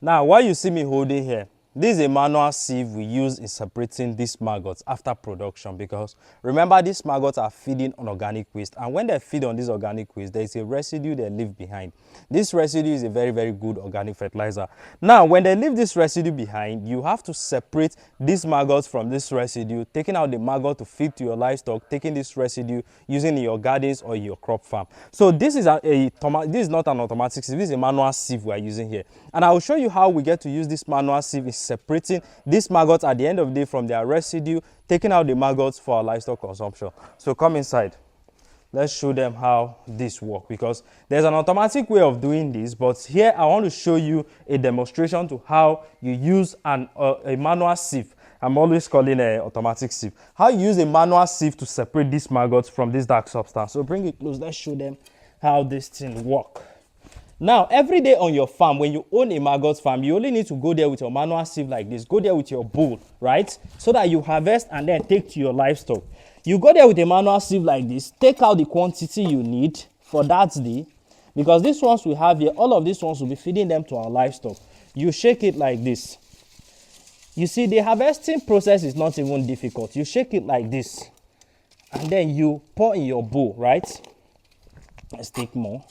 Now, what you see me holding here, this is a manual sieve we use in separating these maggots after production, because remember, these maggots are feeding on organic waste, and when they feed on this organic waste, there is a residue they leave behind. This residue is a very, very good organic fertilizer. Now, when they leave this residue behind, you have to separate these maggots from this residue, taking out the maggot to feed to your livestock, taking this residue using in your gardens or your crop farm. So this is this is not an automatic sieve, this is a manual sieve we are using here, and I will show you how we get to use this manual sieve in separating these maggots at the end of the day from their residue, taking out the maggots for our livestock consumption. So come inside. Let's show them how this works, because there's an automatic way of doing this, but here I want to show you a demonstration to how you use a manual sieve. I'm always calling an automatic sieve. How you use a manual sieve to separate these maggots from this dark substance. So bring it close. Let's show them how this thing works. Now, every day on your farm, when you own a maggot farm, you only need to go there with your manual sieve like this. Go there with your bowl, right? So that you harvest and then take to your livestock. You go there with a manual sieve like this, take out the quantity you need for that day, because these ones we have here, all of these ones will be feeding them to our livestock. You shake it like this. You see, the harvesting process is not even difficult. You shake it like this, and then you pour in your bowl, right? Let's take more.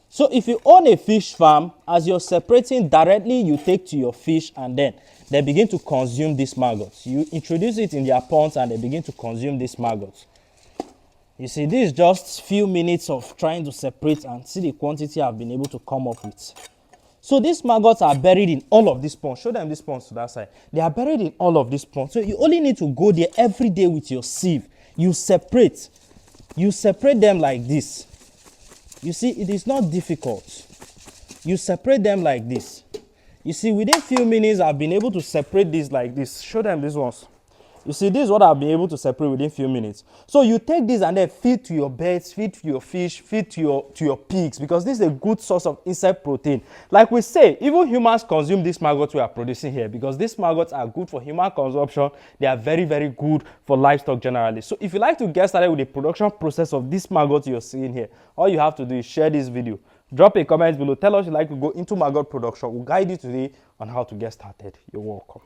So if you own a fish farm, as you're separating directly, you take to your fish and then they begin to consume these maggots. You introduce it in their ponds and they begin to consume these maggots. You see, this is just few minutes of trying to separate and see the quantity I've been able to come up with. So these maggots are buried in all of these ponds. Show them these ponds to that side. They are buried in all of these ponds. So you only need to go there every day with your sieve. You separate them like this. You see, it is not difficult. You separate them like this. You see, within few minutes, I've been able to separate these like this. Show them these ones. You see, this is what I've been able to separate within few minutes. So you take this and then feed to your birds, feed to your fish, feed to your pigs, because this is a good source of insect protein. Like we say, even humans consume these maggots we are producing here, because these maggots are good for human consumption. They are very, very good for livestock generally. So if you like to get started with the production process of these maggots you're seeing here, all you have to do is share this video. Drop a comment below. Tell us you'd like to go into maggot production. We'll guide you today on how to get started. You're welcome.